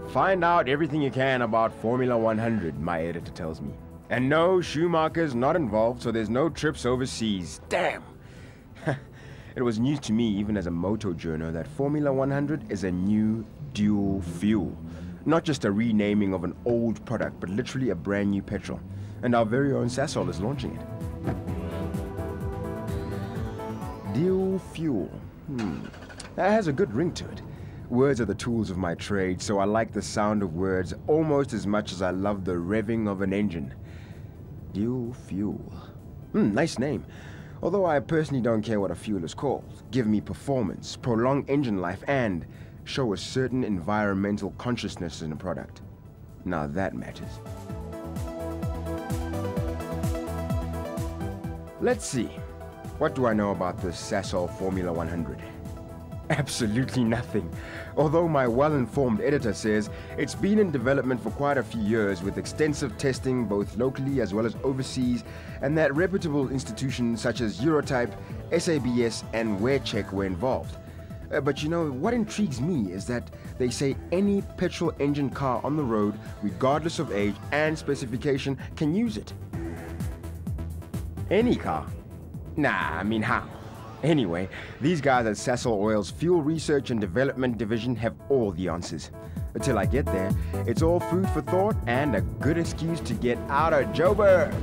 Find out everything you can about Formula 100, my editor tells me. And no, Schumacher's not involved, so there's no trips overseas. Damn! It was news to me, even as a moto journo, that Formula 100 is a new dual fuel. Not just a renaming of an old product, but literally a brand new petrol. And our very own Sasol is launching it. Dual fuel. That has a good ring to it. Words are the tools of my trade, so I like the sound of words almost as much as I love the revving of an engine. Dual fuel. Nice name. Although I personally don't care what a fuel is called. Give me performance, prolong engine life, and show a certain environmental consciousness in a product. Now that matters. Let's see. What do I know about the Sasol Formula 100? Absolutely nothing. Although my well-informed editor says it's been in development for quite a few years with extensive testing both locally as well as overseas, and that reputable institutions such as Eurotype, SABS and WearCheck were involved. But you know, what intrigues me is that they say any petrol engine car on the road, regardless of age and specification, can use it. Any car? Nah, I mean how? Anyway, these guys at Sasol Oil's Fuel Research and Development Division have all the answers. Until I get there, it's all food for thought and a good excuse to get out of Joburg.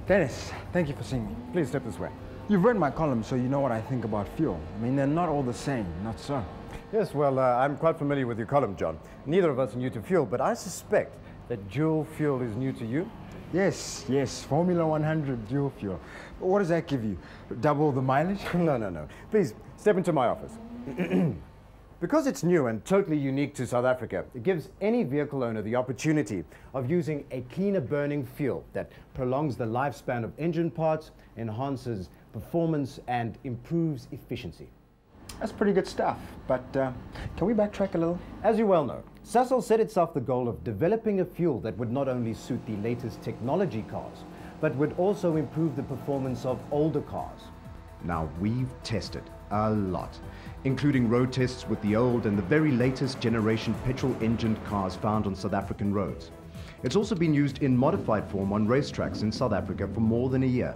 Dennis, thank you for seeing me. Please step this way. You've read my column, so you know what I think about fuel. I mean, they're not all the same, not so. Yes, well, I'm quite familiar with your column, John. Neither of us are new to fuel, but I suspect that dual fuel is new to you? Yes, Formula 100 dual fuel. What does that give you? Double the mileage? No. Please, step into my office. Because it's new and totally unique to South Africa, it gives any vehicle owner the opportunity of using a cleaner burning fuel that prolongs the lifespan of engine parts, enhances performance, and improves efficiency. That's pretty good stuff, but can we backtrack a little? As you well know, Sasol set itself the goal of developing a fuel that would not only suit the latest technology cars, but would also improve the performance of older cars. Now, we've tested a lot, including road tests with the old and the very latest generation petrol-engined cars found on South African roads. It's also been used in modified form on racetracks in South Africa for more than a year.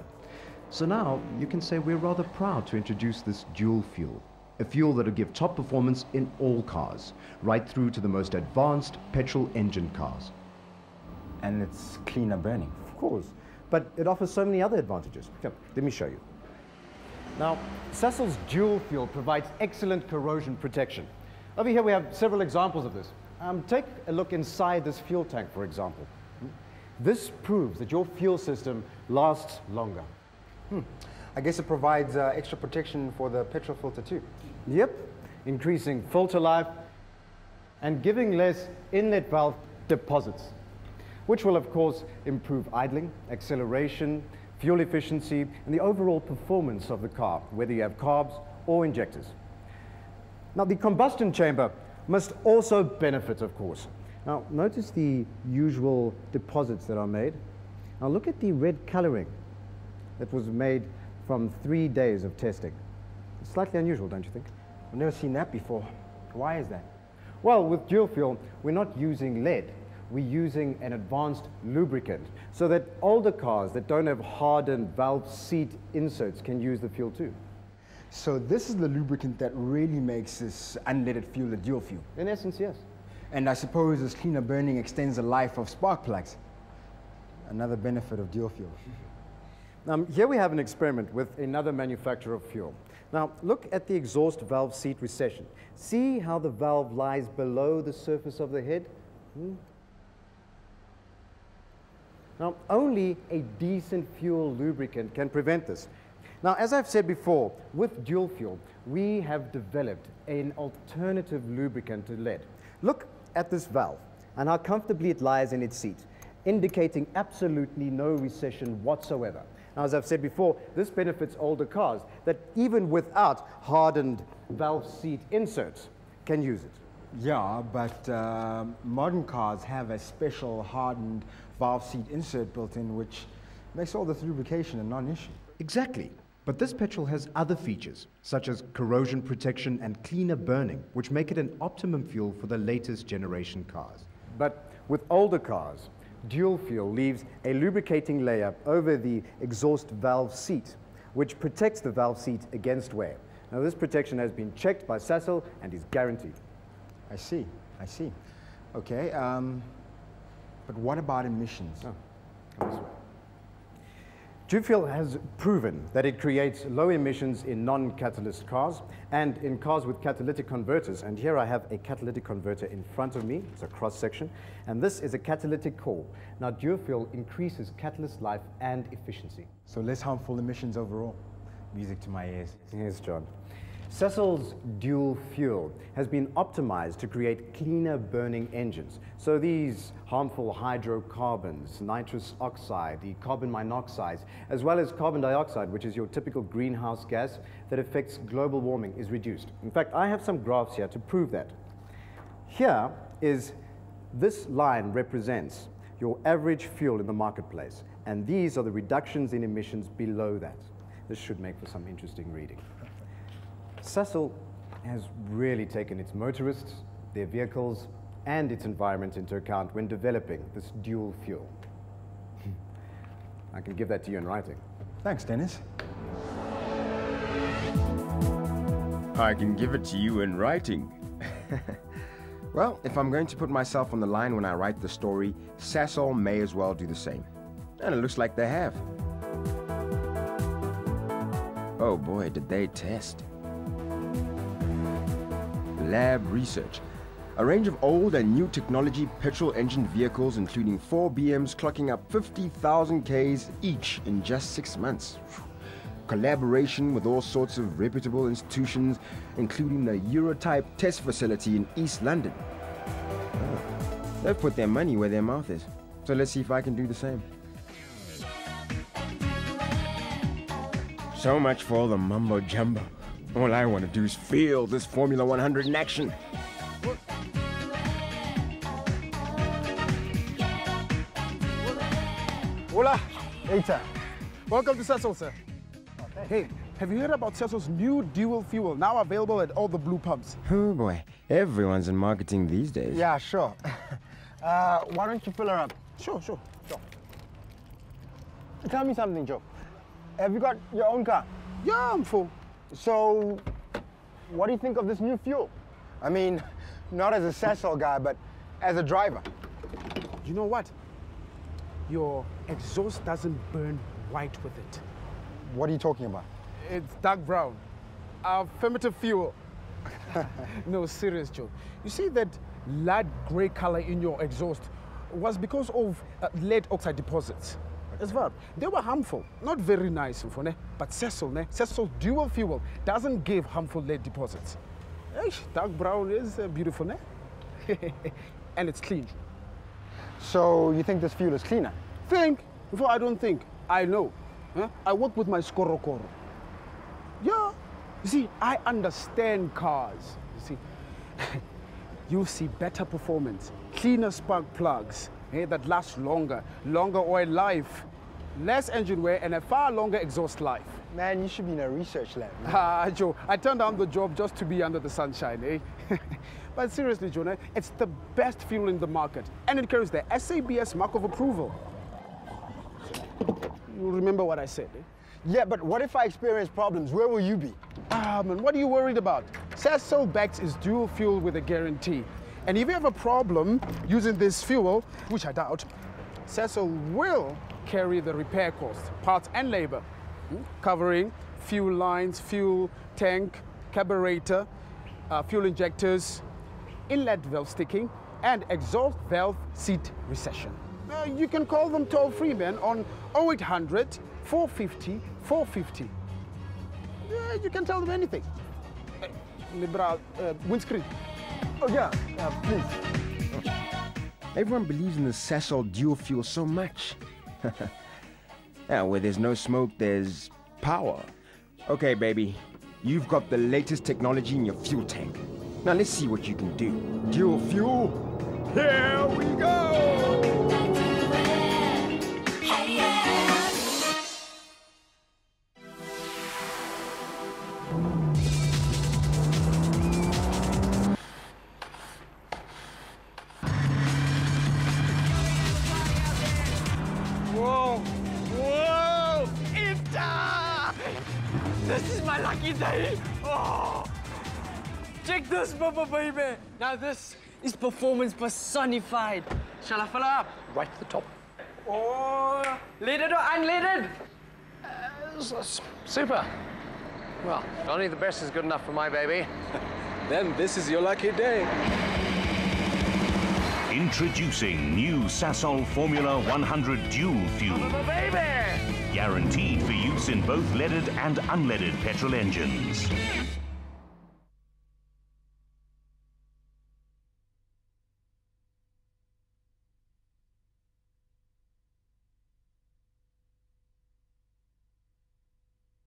So now, you can say we're rather proud to introduce this dual fuel. A fuel that will give top performance in all cars, right through to the most advanced petrol engine cars. And it's cleaner burning. Of course, but it offers so many other advantages. Come, let me show you. Now, Sasol's dual fuel provides excellent corrosion protection. Over here we have several examples of this. Take a look inside this fuel tank, for example. This proves that your fuel system lasts longer. I guess it provides extra protection for the petrol filter too. Yep, increasing filter life and giving less inlet valve deposits, which will of course improve idling, acceleration, fuel efficiency, and the overall performance of the car, whether you have carbs or injectors. Now, the combustion chamber must also benefit, of course. Now, notice the usual deposits that are made. Now, look at the red coloring that was made from 3 days of testing. It's slightly unusual, don't you think? I've never seen that before. Why is that? Well, with dual fuel, we're not using lead. We're using an advanced lubricant so that older cars that don't have hardened valve seat inserts can use the fuel too. So this is the lubricant that really makes this unleaded fuel a dual fuel? In essence, yes. And I suppose this cleaner burning extends the life of spark plugs. Another benefit of dual fuel. Here we have an experiment with another manufacturer of fuel. Now, look at the exhaust valve seat recession. See how the valve lies below the surface of the head? Now, only a decent fuel lubricant can prevent this. Now, as I've said before, with dual fuel, we have developed an alternative lubricant to lead. Look at this valve and how comfortably it lies in its seat, indicating absolutely no recession whatsoever. Now, as I've said before, this benefits older cars that even without hardened valve seat inserts can use it. Yeah, but modern cars have a special hardened valve seat insert built in, which makes all this lubrication a non-issue. Exactly. But this petrol has other features, such as corrosion protection and cleaner burning, which make it an optimum fuel for the latest generation cars. But with older cars, dual fuel leaves a lubricating layer over the exhaust valve seat, which protects the valve seat against wear. Now, this protection has been checked by Sasol and is guaranteed. I see. Okay, but what about emissions? Oh, come this way. DualFuel has proven that it creates low emissions in non-catalyst cars and in cars with catalytic converters. And here I have a catalytic converter in front of me. It's a cross-section. And this is a catalytic core. Now, DualFuel increases catalyst life and efficiency. So less harmful emissions overall. Music to my ears. Yes, John. Sasol's dual fuel has been optimized to create cleaner burning engines. So these harmful hydrocarbons, nitrous oxide, the carbon monoxide, as well as carbon dioxide, which is your typical greenhouse gas that affects global warming, is reduced. In fact, I have some graphs here to prove that. Here is, this line represents your average fuel in the marketplace, and these are the reductions in emissions below that. This should make for some interesting reading. Sasol has really taken its motorists, their vehicles, and its environment into account when developing this dual fuel. I can give that to you in writing. Thanks, Dennis. I can give it to you in writing. Well, if I'm going to put myself on the line when I write the story, Sasol may as well do the same. And it looks like they have. Oh boy, did they test. Lab research. A range of old and new technology petrol engine vehicles, including 4 BMs clocking up 50,000 Ks each in just 6 months. Collaboration with all sorts of reputable institutions, including the Eurotype test facility in East London. Oh, they've put their money where their mouth is. So let's see if I can do the same. So much for all the mumbo jumbo. All I want to do is feel this Formula 100 in action. Hola. Eita. Welcome to Sasol, sir. Hey, have you heard about Sasol's new dual fuel, now available at all the blue pumps? Oh boy, everyone's in marketing these days. Yeah, sure. Why don't you fill her up? Sure. Tell me something, Joe. Have you got your own car? Yeah, I'm full. So, what do you think of this new fuel? I mean, not as a Sasol guy, but as a driver. You know what? Your exhaust doesn't burn white with it. What are you talking about? It's dark brown. Affirmative fuel. No, serious, Joe. You see that light gray color in your exhaust was because of lead oxide deposits. As well, they were harmful, not very nice, but Sasol's dual fuel doesn't give harmful lead deposits. Dark brown is beautiful, and it's clean. So you think this fuel is cleaner? Think? Before I don't think, I know. I work with my Skorokoro. Yeah, you see, I understand cars. You see, you'll see better performance, cleaner spark plugs that last longer oil life, less engine wear, and a far longer exhaust life. Man, you should be in a research lab. Joe, I turned down the job just to be under the sunshine, But seriously, Joe, it's the best fuel in the market, and it carries the SABS mark of approval. You remember what I said, Yeah, but what if I experience problems? Where will you be? Man, what are you worried about? Sasol backs is dual fuel with a guarantee. And if you have a problem using this fuel, which I doubt, Sasol will carry the repair costs, parts and labor, covering fuel lines, fuel tank, carburetor, fuel injectors, inlet valve sticking, and exhaust valve seat recession. You can call them toll-free, man, on 0800 450 450. Yeah, you can tell them anything. Liberal windscreen. Oh yeah, please. Everyone believes in the Sasol dual fuel so much. Yeah, where there's no smoke, there's power. Okay, baby, you've got the latest technology in your fuel tank. Now let's see what you can do. Dual fuel, here we go! lucky day. Oh, check this, Papa baby. Now this is performance personified. Shall I fill up? Right to the top. Oh, leaded or unleaded? Super. Well, only the best is good enough for my baby. Then this is your lucky day. Introducing new Sasol Formula 100 Dual Fuel. Baby! Guaranteed for use in both leaded and unleaded petrol engines.